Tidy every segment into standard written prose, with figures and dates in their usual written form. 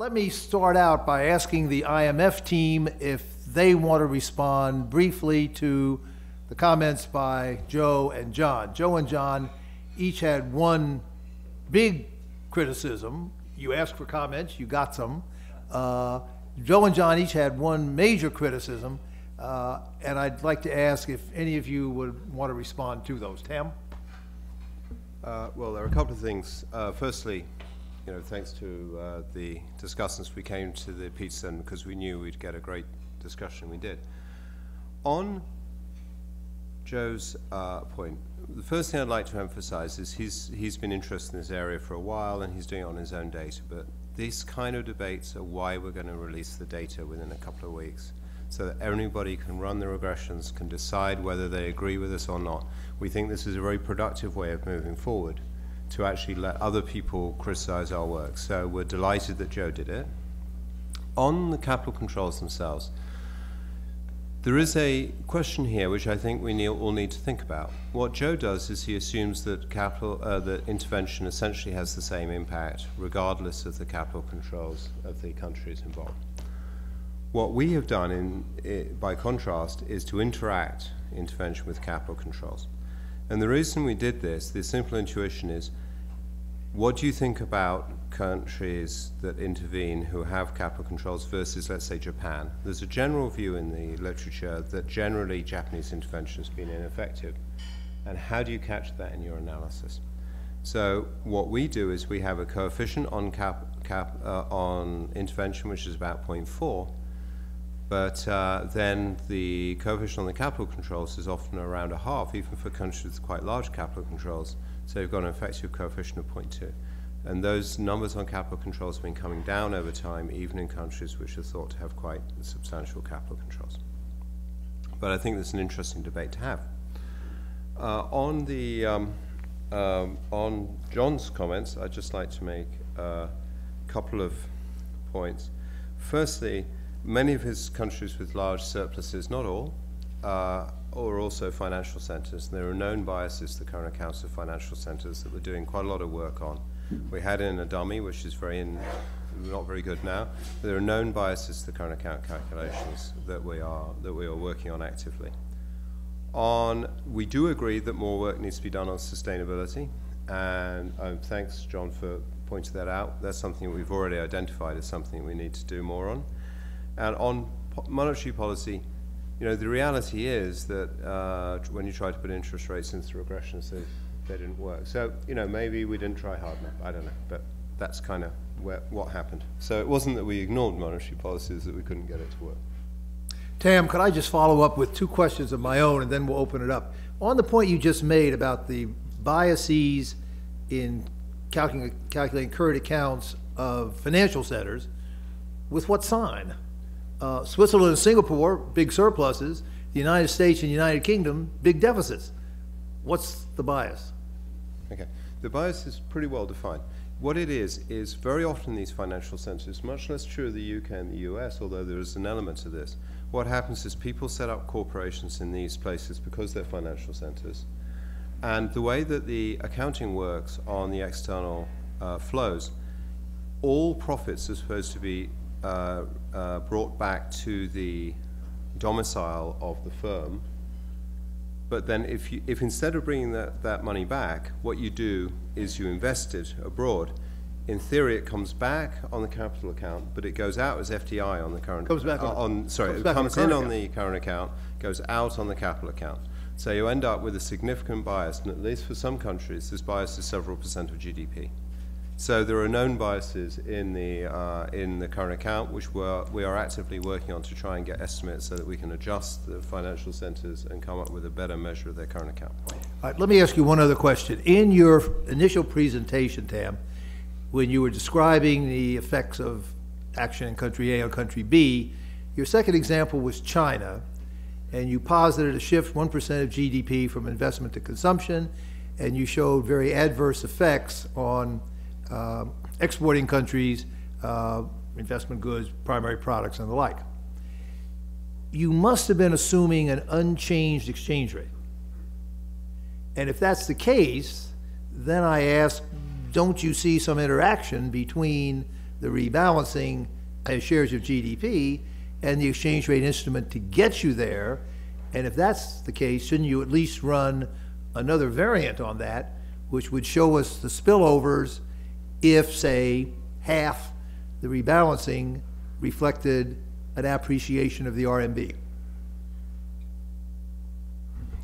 Let me start out by asking the IMF team if they want to respond briefly to the comments by Joe and John. Joe and John each had one big criticism. You asked for comments, you got some. Joe and John each had one major criticism, and I'd like to ask if any of you would want to respond to those. Tam? Well, there are a couple of things. Firstly, thanks to the discussants, we came to the Peterson because we knew we'd get a great discussion. We did. On Joe's point, the first thing I'd like to emphasize is he's been interested in this area for a while and he's doing it on his own data, but these kind of debates are why we're going to release the data within a couple of weeks, so that everybody can run the regressions, can decide whether they agree with us or not. We think this is a very productive way of moving forward to actually let other people criticize our work. So we're delighted that Joe did it. On the capital controls themselves, there is a question here which I think we all need to think about. What Joe does is he assumes that that intervention essentially has the same impact regardless of the capital controls of the countries involved. What we have done, by contrast, is to interact intervention with capital controls. And the reason we did this, the simple intuition is, what do you think about countries that intervene who have capital controls versus, let's say, Japan? There's a general view in the literature that generally Japanese intervention has been ineffective. And how do you catch that in your analysis? So what we do is we have a coefficient on on intervention, which is about 0.4. But then the coefficient on the capital controls is often around 0.5, even for countries with quite large capital controls. So you've got an effective coefficient of 0.2. And those numbers on capital controls have been coming down over time, even in countries which are thought to have quite substantial capital controls. But I think there's an interesting debate to have. On John's comments, I'd just like to make a couple of points. Firstly, many of his countries with large surpluses, not all, are also financial centers. There are known biases to the current accounts of financial centers that we're doing quite a lot of work on. We had in a dummy, which is not very good now. There are known biases to the current account calculations that we are working on actively. We do agree that more work needs to be done on sustainability, and thanks, John, for pointing that out. That's something we've already identified as something we need to do more on. And on monetary policy, the reality is that when you try to put interest rates into regressions, they didn't work. So, maybe we didn't try hard enough. I don't know, but that's kind of what happened. So it wasn't that we ignored monetary policies, that we couldn't get it to work. Tam, could I just follow up with two questions of my own, and then we'll open it up. On the point you just made about the biases in calculating current accounts of financial centers, with what sign? Switzerland and Singapore, big surpluses. The United States and United Kingdom, big deficits. What's the bias? Okay, the bias is pretty well defined. What it is very often these financial centers, much less true of the UK and the US, although there is an element to this, what happens is people set up corporations in these places because they're financial centers. And the way that the accounting works on the external flows, all profits are supposed to be brought back to the domicile of the firm. But then if instead of bringing that money back, what you do is you invest it abroad, in theory it comes back on the capital account, but it goes out as FDI on the current account. It comes in on the current account, goes out on the capital account. So you end up with a significant bias, and at least for some countries, this bias is several % of GDP. So there are known biases in the current account, which we are actively working on to try and get estimates so that we can adjust the financial centers and come up with a better measure of their current account. All right, let me ask you one other question. In your initial presentation, Tam, when you were describing the effects of action in country A on country B, your second example was China, and you posited a shift 1% of GDP from investment to consumption, and you showed very adverse effects on exporting countries, investment goods, primary products, and the like. You must have been assuming an unchanged exchange rate. And if that's the case, then I ask, don't you see some interaction between the rebalancing as shares of GDP and the exchange rate instrument to get you there. And if that's the case, shouldn't you at least run another variant on that, which would show us the spillovers if, say, half the rebalancing reflected an appreciation of the RMB?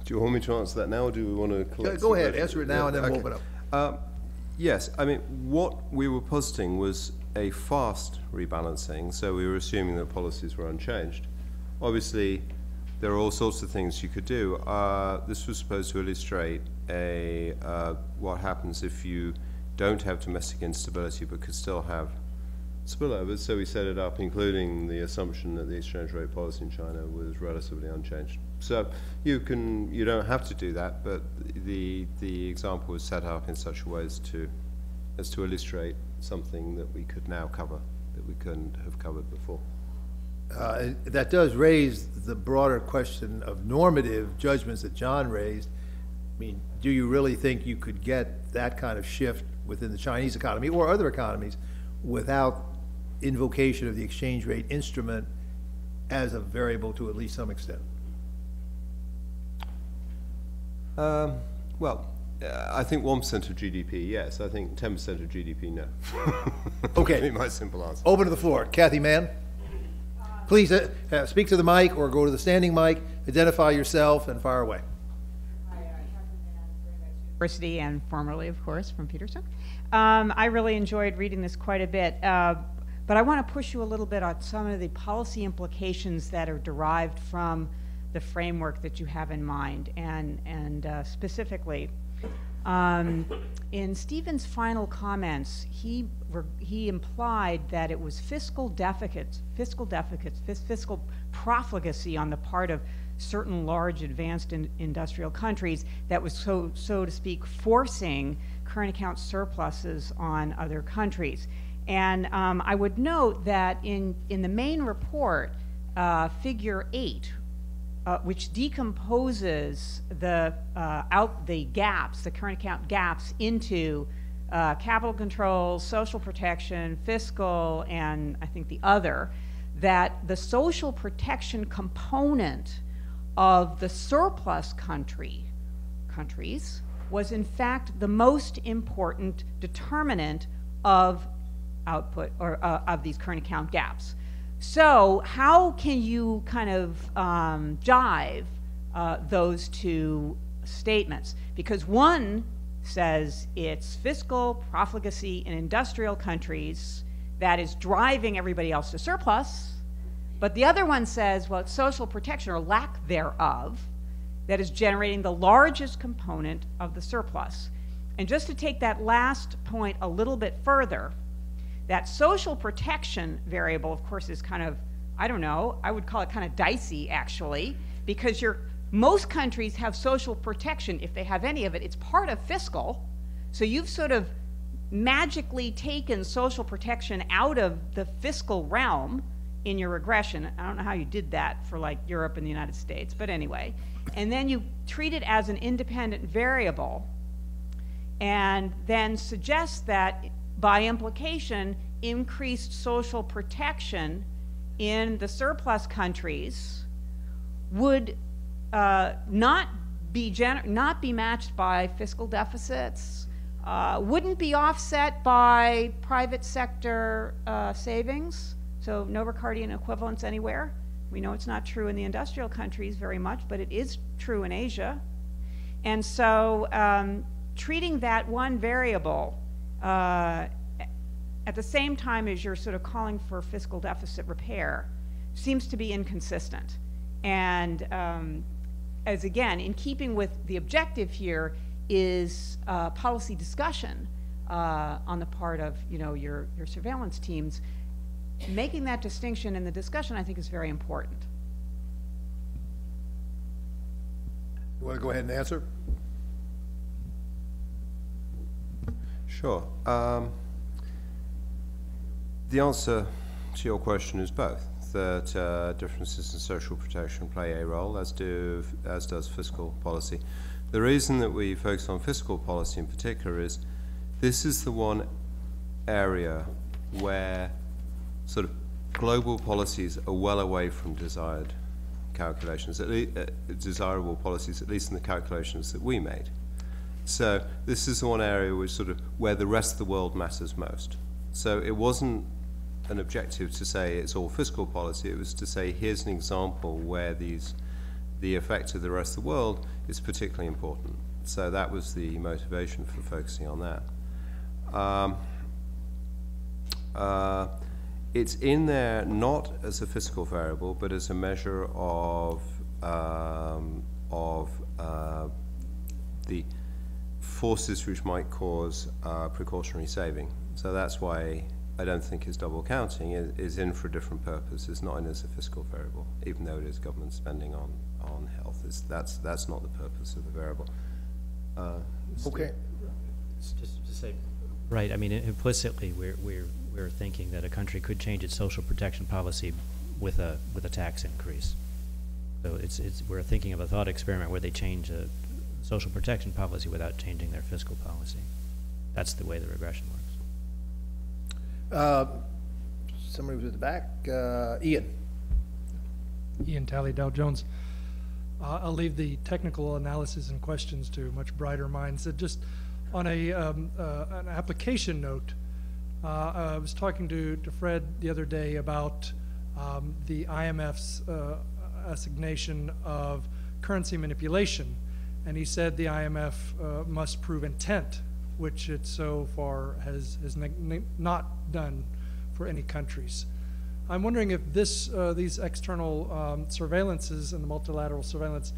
Do you want me to answer that now, or do we want to collect? Go ahead, answer it now, and then we'll open up. Yes, I mean, what we were positing was a fast rebalancing, so we were assuming that policies were unchanged. Obviously, there are all sorts of things you could do. This was supposed to illustrate what happens if you don't have domestic instability but could still have spillovers. So we set it up including the assumption that the exchange rate policy in China was relatively unchanged. So you don't have to do that, but the example was set up in such a way as to illustrate something that we could now cover that we couldn't have covered before. That does raise the broader question of normative judgments that John raised. I mean, do you really think you could get that kind of shift within the Chinese economy or other economies without invocation of the exchange rate instrument as a variable to at least some extent? Well, I think 1% of GDP, yes. I think 10% of GDP, no. Okay. That'd be my simple answer. Open to the floor. Kathy Mann. Please speak to the mic or go to the standing mic, identify yourself, and fire away. Hi, Kathy Mann, University, and formerly, of course, from Peterson. I really enjoyed reading this quite a bit, but I want to push you a little bit on some of the policy implications that are derived from the framework that you have in mind, and specifically, in Stephen's final comments, he implied that it was fiscal profligacy on the part of certain large advanced industrial countries that was so to speak forcing current account surpluses on other countries. And I would note that in the main report, figure 8, which decomposes the gaps, the current account gaps, into capital controls, social protection, fiscal, and I think the other, that the social protection component of the surplus countries was in fact the most important determinant of output or of these current account gaps. So how can you kind of jive those two statements? Because one says it's fiscal profligacy in industrial countries that is driving everybody else to surplus, but the other one says, well, it's social protection or lack thereof that is generating the largest component of the surplus. And just to take that last point a little bit further, that social protection variable, of course, is kind of, I don't know, I would call it kind of dicey, actually, because most countries have social protection. If they have any of it, it's part of fiscal. So you've sort of magically taken social protection out of the fiscal realm in your regression. I don't know how you did that for like Europe and the United States, but anyway. And then you treat it as an independent variable and then suggest that by implication, increased social protection in the surplus countries would not be matched by fiscal deficits, wouldn't be offset by private sector savings, so no Ricardian equivalence anywhere. We know it's not true in the industrial countries very much, but it is true in Asia. And so treating that one variable at the same time as you're sort of calling for fiscal deficit repair seems to be inconsistent. And as again, in keeping with the objective here is policy discussion on the part of your surveillance teams. Making that distinction in the discussion, I think, is very important. You want to go ahead and answer? Sure. The answer to your question is both, that differences in social protection play a role, as does fiscal policy. The reason that we focus on fiscal policy in particular is this is the one area where sort of global policies are well away from desired calculations, desirable policies, at least in the calculations that we made. So this is one area which sort of where the rest of the world matters most. So it wasn't an objective to say it's all fiscal policy. It was to say here's an example where the effect of the rest of the world is particularly important. So that was the motivation for focusing on that. It's in there not as a fiscal variable, but as a measure of the forces which might cause precautionary saving. So that's why I don't think it's double counting. It is in for a different purpose. It's not in as a fiscal variable, even though it is government spending on health. That's not the purpose of the variable. Okay. Just to say, right. I mean, implicitly, we're thinking that a country could change its social protection policy with a tax increase. So we're thinking of a thought experiment where they change a social protection policy without changing their fiscal policy. That's the way the regression works. Somebody was at the back. Ian. Ian Talley, Dow Jones. I'll leave the technical analysis and questions to much brighter minds. Just on an application note, I was talking to Fred the other day about the IMF's assignation of currency manipulation, and he said the IMF must prove intent, which it so far has not done for any countries. I'm wondering if these external surveillances and the multilateral surveillance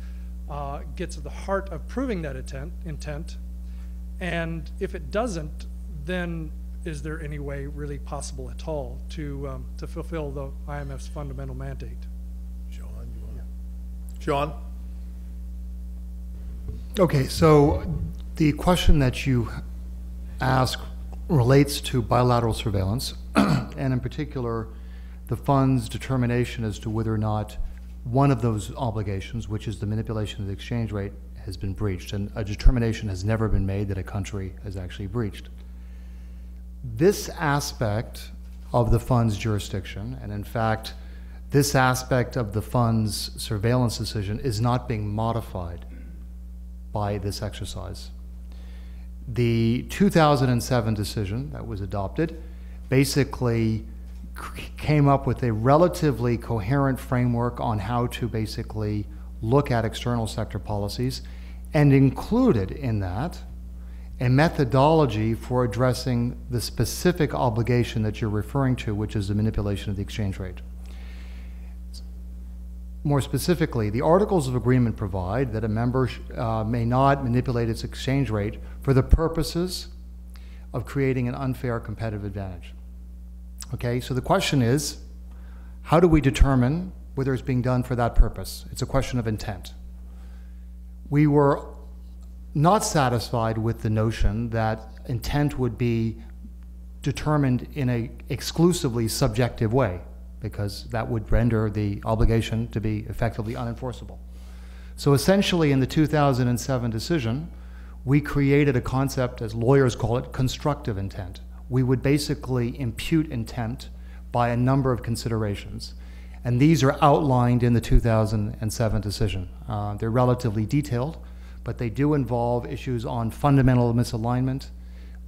gets at the heart of proving that intent, and if it doesn't, then is there any way really possible at all to fulfill the IMF's fundamental mandate? Sean? Okay, so the question that you ask relates to bilateral surveillance, and in particular, the fund's determination as to whether or not one of those obligations, which is the manipulation of the exchange rate, has been breached, and a determination has never been made that a country has actually breached. This aspect of the fund's jurisdiction, and in fact, this aspect of the fund's surveillance decision is not being modified by this exercise. The 2007 decision that was adopted basically came up with a relatively coherent framework on how to basically look at external sector policies, and included in that a methodology for addressing the specific obligation that you're referring to, which is the manipulation of the exchange rate. More specifically, the Articles of Agreement provide that a member may not manipulate its exchange rate for the purposes of creating an unfair competitive advantage. Okay, so the question is, how do we determine whether it's being done for that purpose? It's a question of intent. We were not satisfied with the notion that intent would be determined in an exclusively subjective way, because that would render the obligation to be effectively unenforceable. So essentially in the 2007 decision, we created a concept, as lawyers call it, constructive intent. We would basically impute intent by a number of considerations. And these are outlined in the 2007 decision. They're relatively detailed, but they do involve issues on fundamental misalignment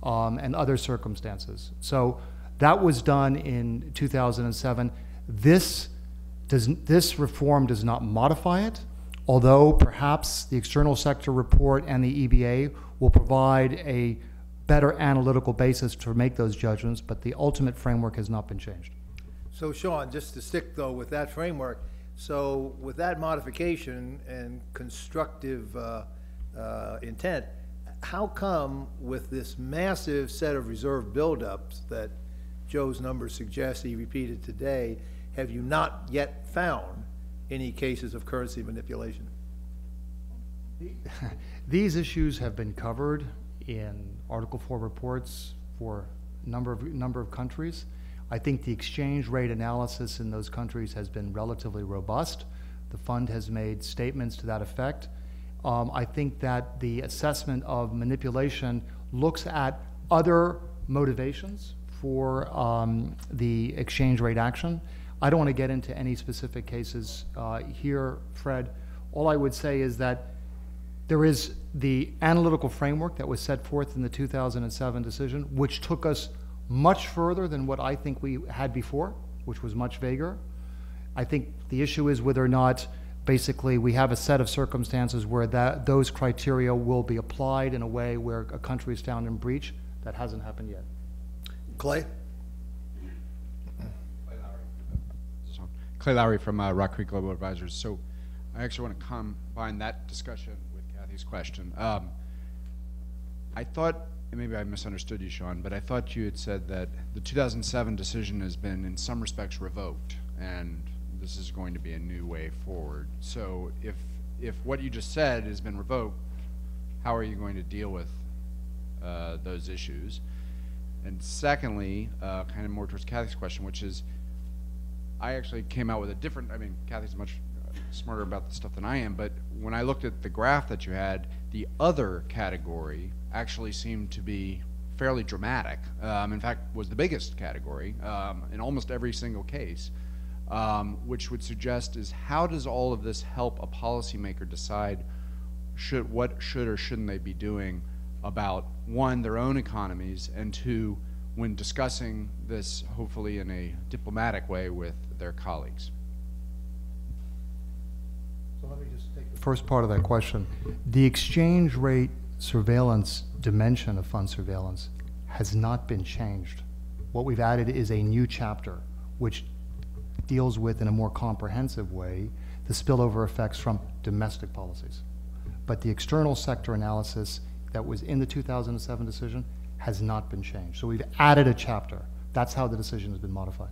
and other circumstances. So that was done in 2007. This reform does not modify it, although perhaps the external sector report and the EBA will provide a better analytical basis to make those judgments, but the ultimate framework has not been changed. So Sean, just to stick though with that framework, so with that modification and constructive intent, how come with this massive set of reserve buildups that Joe's numbers suggest he repeated today, have you not yet found any cases of currency manipulation? These issues have been covered in Article 4 reports for a number of countries. I think the exchange rate analysis in those countries has been relatively robust. The fund has made statements to that effect. I think that the assessment of manipulation looks at other motivations for the exchange rate action. I don't want to get into any specific cases here, Fred. All I would say is that there is the analytical framework that was set forth in the 2007 decision, which took us much further than what I think we had before, which was much vaguer. I think the issue is whether or not basically we have a set of circumstances where those criteria will be applied in a way where a country is found in breach. That hasn't happened yet. Clay? Clay Lowry from Rock Creek Global Advisors. So I actually want to combine that discussion with Kathy's question. I thought, and maybe I misunderstood you, Sean, but I thought you had said that the 2007 decision has been in some respects revoked, and this is going to be a new way forward. So if what you just said has been revoked, how are you going to deal with those issues? And secondly, kind of more towards Kathy's question, which is, I actually came out with a different, I mean, Kathy's much smarter about this stuff than I am, but when I looked at the graph that you had, the other category actually seemed to be fairly dramatic. In fact, was the biggest category in almost every single case, which would suggest is how does all of this help a policymaker decide what should or shouldn't they be doing about, one, their own economies, and two, when discussing this, hopefully in a diplomatic way with their colleagues? So let me just take the first part of that question. The exchange rate surveillance dimension of fund surveillance has not been changed. What we've added is a new chapter, which deals with, in a more comprehensive way, the spillover effects from domestic policies. But the external sector analysis that was in the 2007 decision has not been changed. So we've added a chapter. That's how the decision has been modified.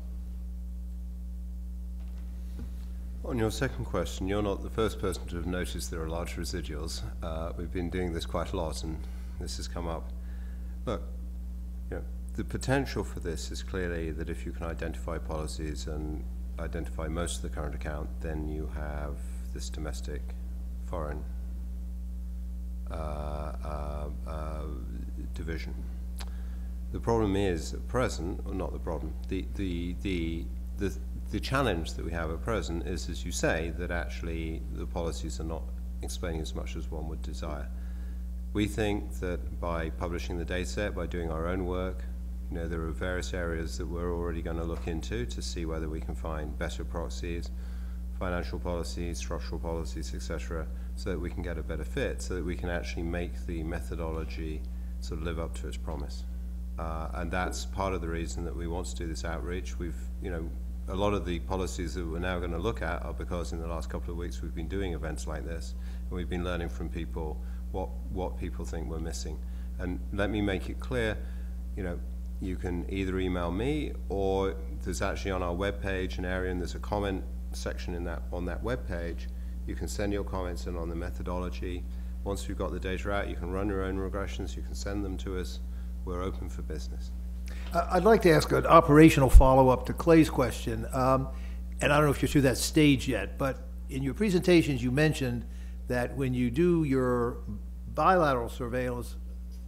On your second question, you're not the first person to have noticed there are large residuals. We've been doing this quite a lot, and this has come up. Look, you know, the potential for this is clearly that if you can identify policies and identify most of the current account, then you have this domestic foreign division. The problem is at present, or not the problem, the challenge that we have at present is, as you say, that actually the policies are not explaining as much as one would desire. We think that by publishing the data set, by doing our own work, you know, there are various areas that we're already going to look into to see whether we can find better proxies, financial policies, structural policies, etc., so that we can get a better fit, so that we can actually make the methodology sort of live up to its promise. And that's part of the reason that we want to do this outreach. We've, you know, a lot of the policies that we're now going to look at are because in the last couple of weeks we've been doing events like this, and we've been learning from people what people think we're missing. And let me make it clear, you know, you can either email me, or there's actually on our webpage an area, and there's a comment section in that, on that webpage. You can send your comments in on the methodology. Once we've got the data out, you can run your own regressions, you can send them to us. We're open for business. I'd like to ask an operational follow-up to Clay's question, and I don't know if you're through that stage yet, but in your presentations you mentioned that when you do your bilateral surveillance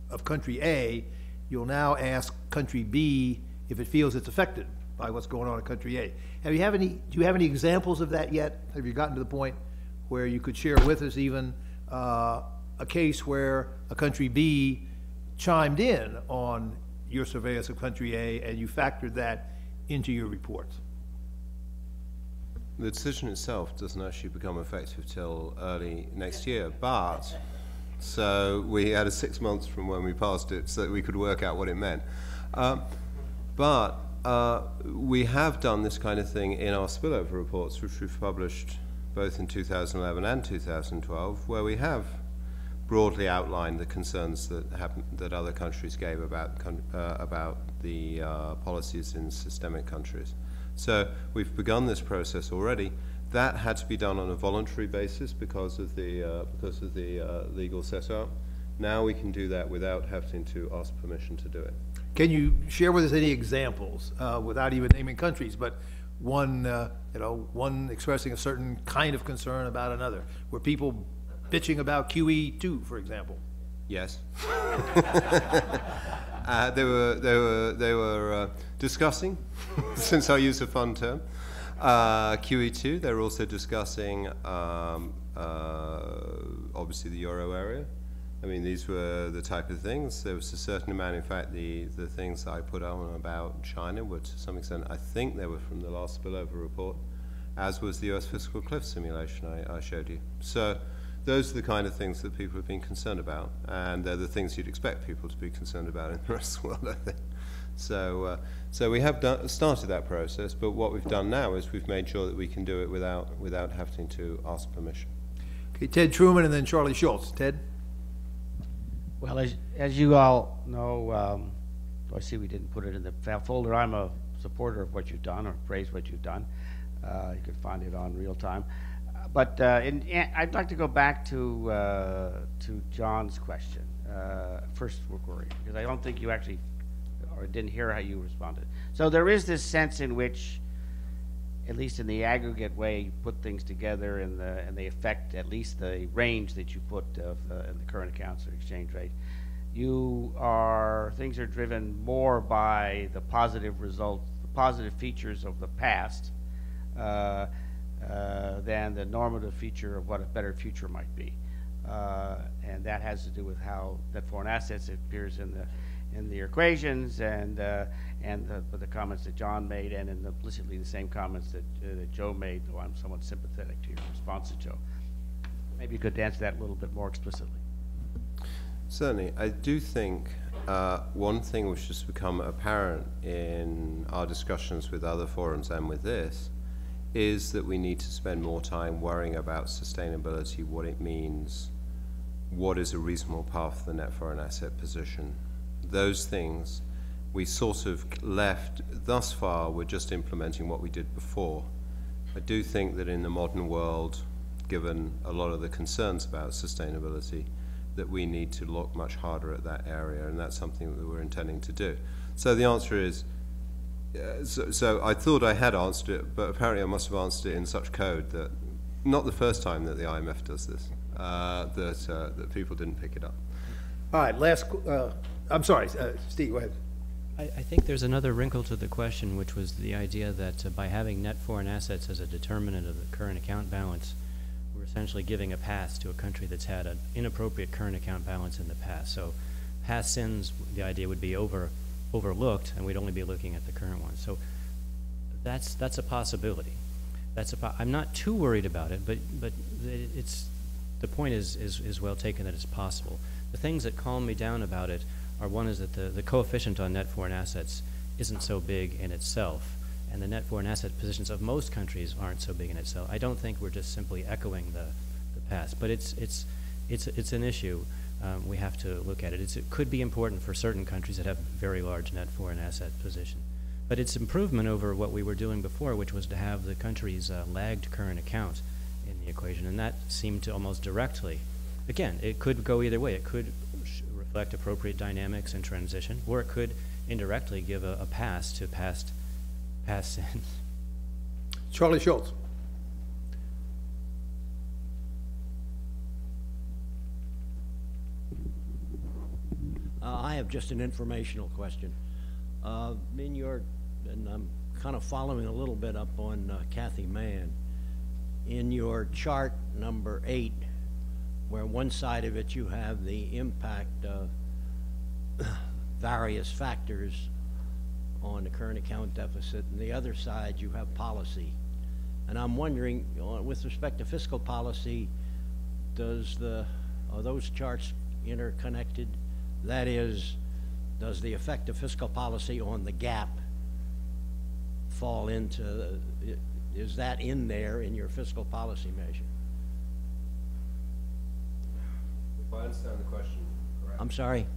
of country A, you'll now ask country B if it feels it's affected by what's going on in country A. Do you have any examples of that yet? Have you gotten to the point where you could share with us even a case where a country B chimed in on your surveillance of country A and you factored that into your reports? The decision itself doesn't actually become effective till early next year, but so we had 6 months from when we passed it so that we could work out what it meant. But we have done this kind of thing in our spillover reports, which we've published both in 2011 and 2012, where we have broadly outlined the concerns that other countries gave about the policies in systemic countries. So we've begun this process already. That had to be done on a voluntary basis because of the legal setup. Now we can do that without having to ask permission to do it. Can you share with us any examples, without even naming countries, but one expressing a certain kind of concern about another? Were people bitching about QE2, for example? Yes. They were discussing, since I use a fun term, QE2. They were also discussing, obviously, the euro area. I mean, these were the type of things. There was a certain amount, in fact, the things that I put on about China were, to some extent, I think they were from the last spillover report, as was the US fiscal cliff simulation I showed you. So those are the kind of things that people have been concerned about, and they're the things you'd expect people to be concerned about in the rest of the world, I think. So we have started that process, but what we've done now is we've made sure that we can do it without having to ask permission. Okay, Ted Truman and then Charlie Schultz. Ted? Well, as you all know, I see we didn't put it in the folder. I'm a supporter of what you've done, or praise what you've done. You could find it on real time. But I'd like to go back to John's question, first query, because I don't think you actually, or didn't hear how you responded. So there is this sense in which, at least in the aggregate way, you put things together and they affect at least the range that you put in the current accounts or exchange rate. Things are driven more by the positive results, the positive features of the past than the normative feature of what a better future might be. And that has to do with how net foreign assets appears in the equations and the comments that John made, and implicitly the same comments that Joe made, though I'm somewhat sympathetic to your response to Joe. Maybe you could answer that a little bit more explicitly. Certainly. I do think one thing which has become apparent in our discussions with other forums and with this is that we need to spend more time worrying about sustainability, what it means, what is a reasonable path for the net foreign asset position. Those things we sort of left thus far. We're just implementing what we did before. I do think that in the modern world, given a lot of the concerns about sustainability, that we need to look much harder at that area, and that's something that we're intending to do. So the answer is, so I thought I had answered it, but apparently I must have answered it in such code that, not the first time that the IMF does this, that people didn't pick it up. All right, I'm sorry, Steve, go ahead. I think there's another wrinkle to the question, which was the idea that by having net foreign assets as a determinant of the current account balance, we're essentially giving a pass to a country that's had an inappropriate current account balance in the past. So past sins, the idea would be overlooked, and we'd only be looking at the current one. So that's a possibility. I'm not too worried about it, but the point is well taken that it's possible. The things that calm me down about it are, one is that the coefficient on net foreign assets isn't so big in itself, and the net foreign asset positions of most countries aren't so big in itself. I don't think we're just simply echoing the past, but it's an issue. We have to look at it. It could be important for certain countries that have very large net foreign asset position, but it's improvement over what we were doing before, which was to have the country's lagged current account in the equation, and that seemed to almost directly. Again, it could go either way. It could reflect appropriate dynamics and transition, or it could indirectly give a pass to past sins. Charlie Schultz. I have just an informational question. And I'm kind of following a little bit up on Kathy Mann. In your chart number 8, where one side of it you have the impact of various factors on the current account deficit, and the other side you have policy. And I'm wondering, with respect to fiscal policy, are those charts interconnected? That is, does the effect of fiscal policy on the gap fall into, is that in there in your fiscal policy measure? If I understand the question correctly. I'm sorry?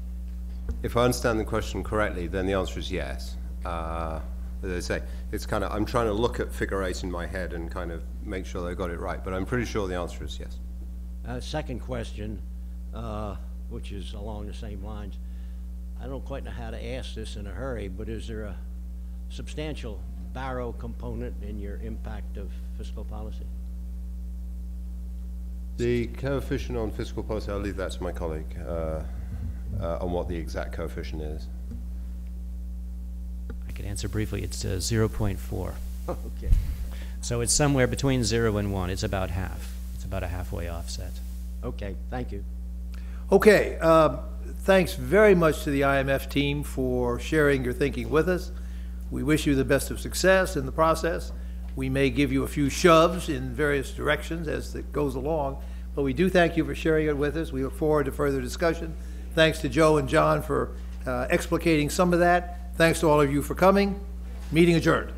If I understand the question correctly, then the answer is yes. As I say, it's kind of, I'm trying to look at figure 8 in my head and kind of make sure that I got it right, but I'm pretty sure the answer is yes. Second question, which is along the same lines. I don't quite know how to ask this in a hurry, but is there a substantial barrow component in your impact of fiscal policy? The coefficient on fiscal policy, I'll leave that to my colleague on what the exact coefficient is. answer briefly, it's 0.4. Okay. So it's somewhere between 0 and 1. It's about half. It's about a halfway offset. Okay, thank you. Okay, thanks very much to the IMF team for sharing your thinking with us. We wish you the best of success in the process. We may give you a few shoves in various directions as it goes along, but we do thank you for sharing it with us. We look forward to further discussion. Thanks to Joe and John for explicating some of that. Thanks to all of you for coming. Meeting adjourned.